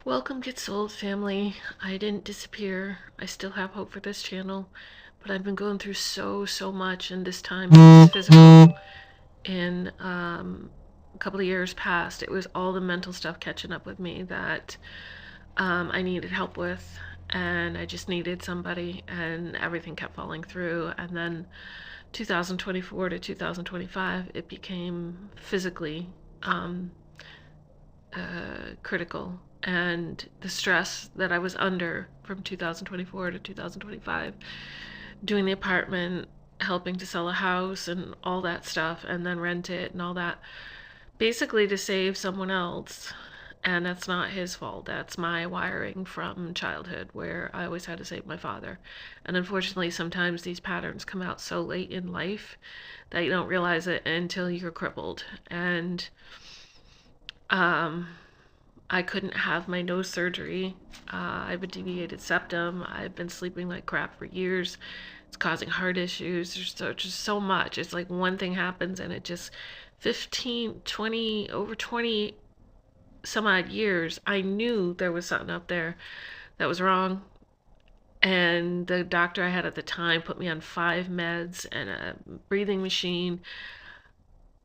Welcome, Get Sold family. I didn't disappear. I still have hope for this channel, but I've been going through so much, and this time it was physical. In a couple of years past, it was all the mental stuff catching up with me that I needed help with, and I just needed somebody, and everything kept falling through. And then 2024 to 2025, it became physically critical, and the stress that I was under from 2024 to 2025, doing the apartment, helping to sell a house and all that stuff, and then rent it and all that, basically to save someone else. And that's not his fault. That's my wiring from childhood, where I always had to save my father. And unfortunately, sometimes these patterns come out so late in life that you don't realize it until you're crippled. And um, I couldn't have my nose surgery. I have a deviated septum. I've been sleeping like crap for years. It's causing heart issues. There's just so much. It's like one thing happens and it just 15, 20, over 20 some odd years, I knew there was something up there that was wrong. And the doctor I had at the time put me on 5 meds and a breathing machine.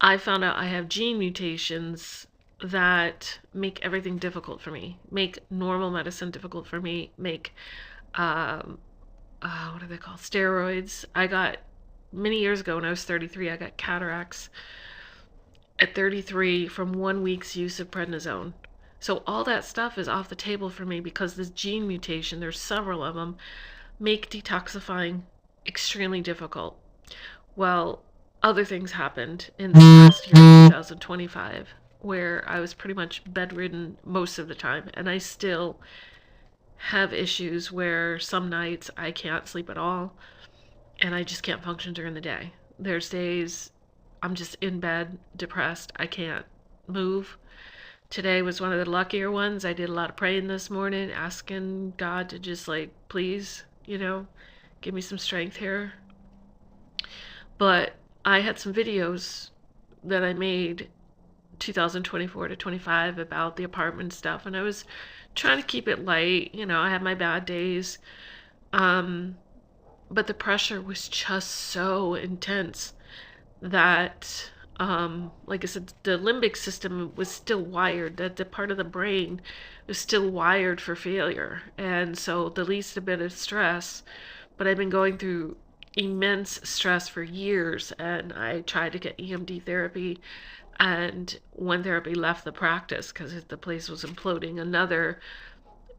I found out I have gene mutations that make everything difficult for me, make normal medicine difficult for me, make, um, what are they called? Steroids. I got, many years ago when I was 33, I got cataracts at 33 from 1 week's use of prednisone. So all that stuff is off the table for me because this gene mutation, there's several of them, make detoxifying extremely difficult. Well, other things happened in the last year, 2025, where I was pretty much bedridden most of the time, and I still have issues where some nights I can't sleep at all, and I just can't function during the day. There's days I'm just in bed, depressed, I can't move. Today was one of the luckier ones. I did a lot of praying this morning, asking God to just like, please, give me some strength here. But I had some videos that I made 2024 to 25 about the apartment stuff, and I was trying to keep it light. I had my bad days. Um, but the pressure was just so intense that, like I said, the limbic system was still wired, that the part of the brain was still wired for failure. And so the least bit of stress, but I've been going through immense stress for years, and I tried to get EMD therapy, and one therapy left the practice because the place was imploding. Another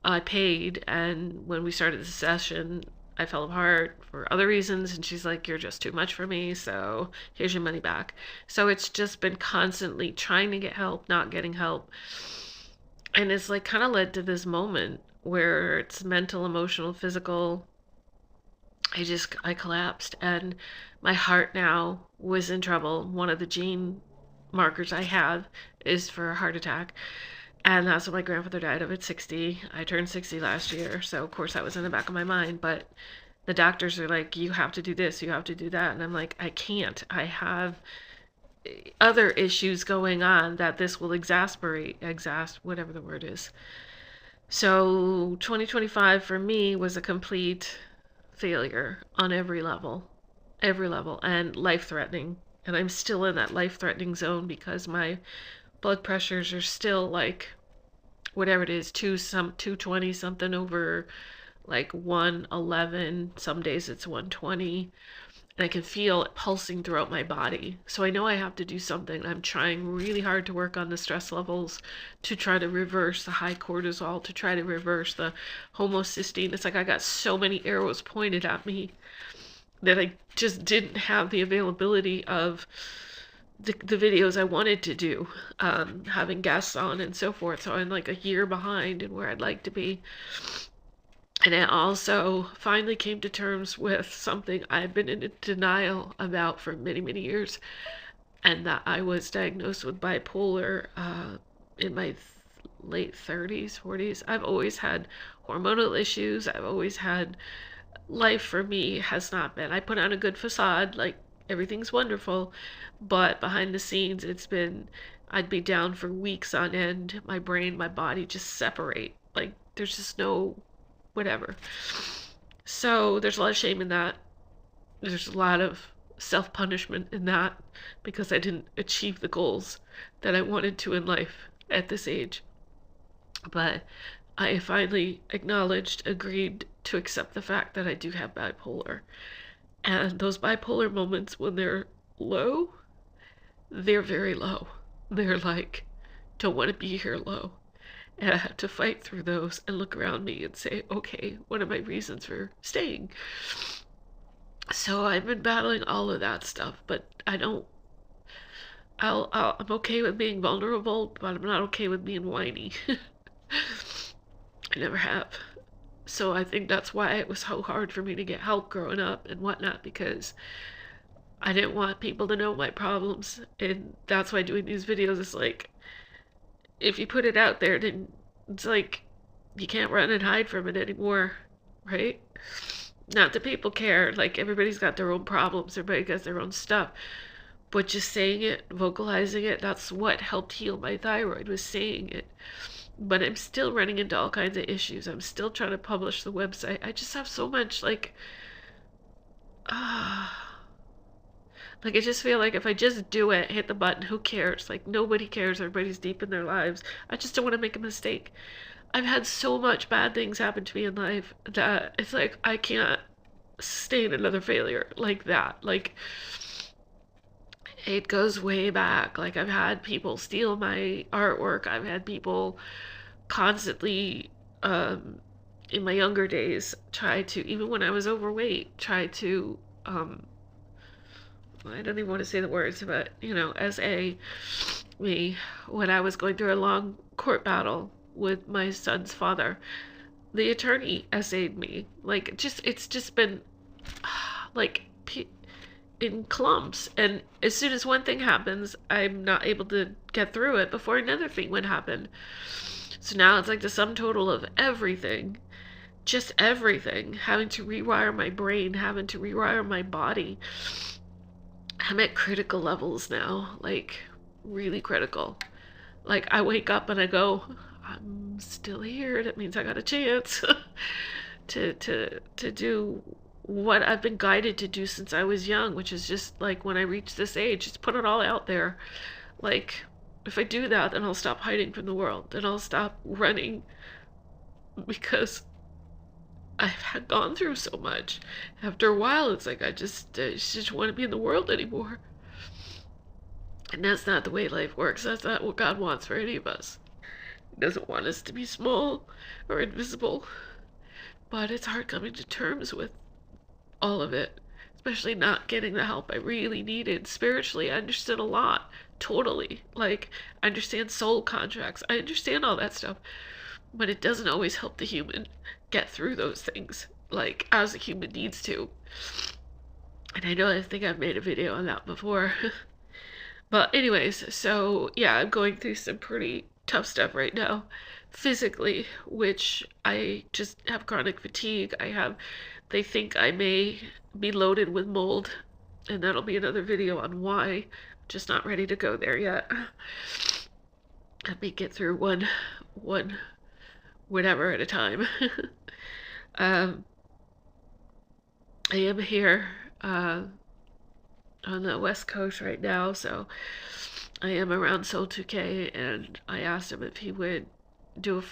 I paid, and when we started the session, I fell apart for other reasons, and she's like, you're just too much for me, so here's your money back. So it's just been constantly trying to get help, not getting help. And it's like kind of led to this moment where it's mental, emotional, physical. I collapsed, and my heart now was in trouble. One of the gene markers I have is for a heart attack. And that's what my grandfather died of at 60. I turned 60 last year, so of course that was in the back of my mind. But the doctors are like, you have to do this, you have to do that. And I'm like, I can't. I have other issues going on that this will whatever the word is. So 2025 for me was a complete failure on every level, and life threatening. And I'm still in that life threatening zone because my blood pressures are still like whatever it is, 220 something over like 111. Some days it's 120, and I can feel it pulsing throughout my body. So I know I have to do something. I'm trying really hard to work on the stress levels, to try to reverse the high cortisol, to try to reverse the homocysteine. It's like I got so many arrows pointed at me that I just didn't have the availability of the videos I wanted to do, having guests on and so forth. So I'm like a year behind in where I'd like to be. And I also finally came to terms with something I've been in denial about for many years, and that I was diagnosed with bipolar in my late 30s, 40s. I've always had hormonal issues. I've always had, life for me has not been, I put on a good facade, like everything's wonderful, but behind the scenes it's been I'd be down for weeks on end. My brain, my body just separate. Like, there's just no whatever. So there's a lot of shame in that. There's a lot of self punishment in that because I didn't achieve the goals that I wanted to in life at this age. But I finally acknowledged, agreed to accept the fact that I do have bipolar. And those bipolar moments when they're low, they're very low. They're like, don't want to be here low. And I have to fight through those and look around me and say, okay, what are my reasons for staying? So I've been battling all of that stuff, but I don't. I'm okay with being vulnerable, but I'm not okay with being whiny. I never have. So I think that's why it was so hard for me to get help growing up and whatnot, because I didn't want people to know my problems. And that's why doing these videos is like, if you put it out there, then it's like you can't run and hide from it anymore, right? Not that people care. Like, everybody's got their own problems, everybody got their own stuff. But just saying it, vocalizing it, that's what helped heal my thyroid, was saying it. But I'm still running into all kinds of issues. I'm still trying to publish the website. I just have so much, like I just feel like if I just do it, hit the button, who cares? Like, nobody cares. Everybody's deep in their lives. I just don't want to make a mistake. I've had so much bad things happen to me in life that it's like I can't sustain another failure like that. Like, it goes way back. Like, I've had people steal my artwork. I've had people constantly, in my younger days, try to, even when I was overweight, try to, I don't even want to say the words, but, as me, when I was going through a long court battle with my son's father, the attorney essayed me. Like, it's just been, like, in clumps. And as soon as one thing happens, I'm not able to get through it before another thing would happen. So now it's like the sum total of everything, just everything, having to rewire my brain, having to rewire my body. I'm at critical levels now, like really critical. Like, I wake up and I go, I'm still here. That means I got a chance to do what I've been guided to do since I was young, which is just like, when I reach this age, just put it all out there. Like, if I do that, then I'll stop hiding from the world. Then I'll stop running, because I've gone through so much. After a while, it's like I just want to be in the world anymore. And that's not the way life works. That's not what God wants for any of us. He doesn't want us to be small or invisible. But it's hard coming to terms with all of it, especially not getting the help I really needed. Spiritually, I understood a lot. Totally. Like, I understand soul contracts. I understand all that stuff. But it doesn't always help the human get through those things, like, as a human needs to. And I think I've made a video on that before. But anyways, so yeah, I'm going through some pretty tough stuff right now physically, which I just have chronic fatigue. They think I may be loaded with mold, and that'll be another video on why. I'm just not ready to go there yet. Let me get through one whatever at a time. um, I am here on the West Coast right now, so I am around Soul 2K, and I asked him if he would do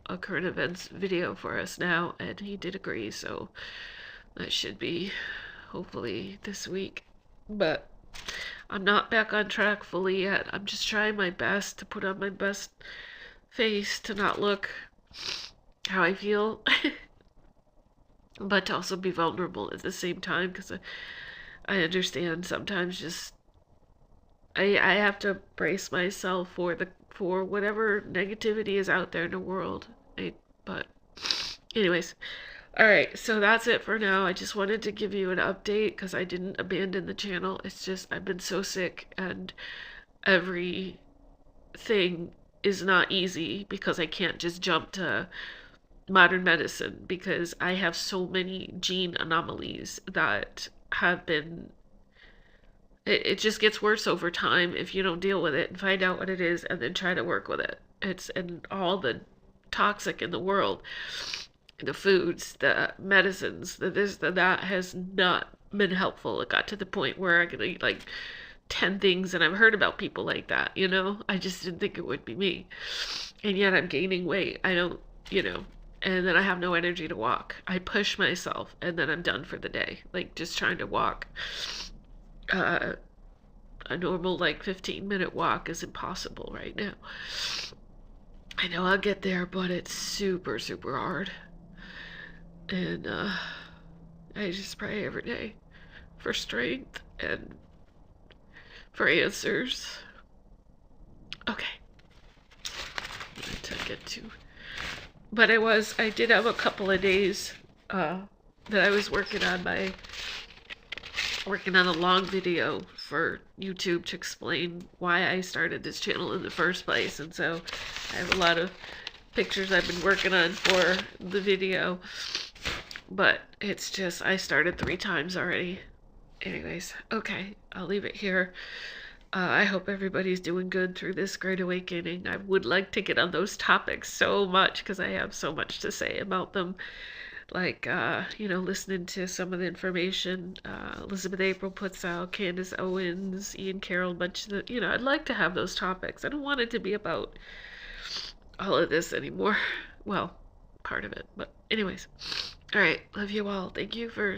a current events video for us now, and he did agree, so that should be hopefully this week. But I'm not back on track fully yet. I'm just trying my best to put on my best face, to not look how I feel, but to also be vulnerable at the same time, because I understand sometimes just I have to brace myself for whatever negativity is out there in the world. But anyways, all right, so that's it for now. I just wanted to give you an update because I didn't abandon the channel. It's just I've been so sick, and everything is not easy because I can't just jump to modern medicine, because I have so many gene anomalies that have been It just gets worse over time if you don't deal with it and find out what it is and then try to work with it. It's and all the toxic in the world, the foods, the medicines, the this, the that has not been helpful. It got to the point where I could eat like 10 things, and I've heard about people like that, you know? I just didn't think it would be me. And yet I'm gaining weight. I don't, you know, and then I have no energy to walk. I push myself and then I'm done for the day. Like just trying to walk. Uh, a normal like 15-minute walk is impossible right now. I know I'll get there, but it's super, super hard. And I just pray every day for strength and for answers. Okay, to get to. But I did have a couple of days that I was working on a long video for YouTube to explain why I started this channel in the first place. And so I have a lot of pictures I've been working on for the video. But it's just, I started 3 times already. Anyways, okay, I'll leave it here. I hope everybody's doing good through this Great Awakening. I would like to get on those topics so much because I have so much to say about them. Like, listening to some of the information Elizabeth April puts out, Candace Owens, Ian Carroll, bunch of the, I'd like to have those topics. I don't want it to be about all of this anymore. Well, part of it, but anyways. All right, love you all. Thank you for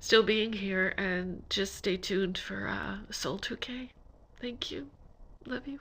still being here, and just stay tuned for Soul 2K. Thank you. Love you.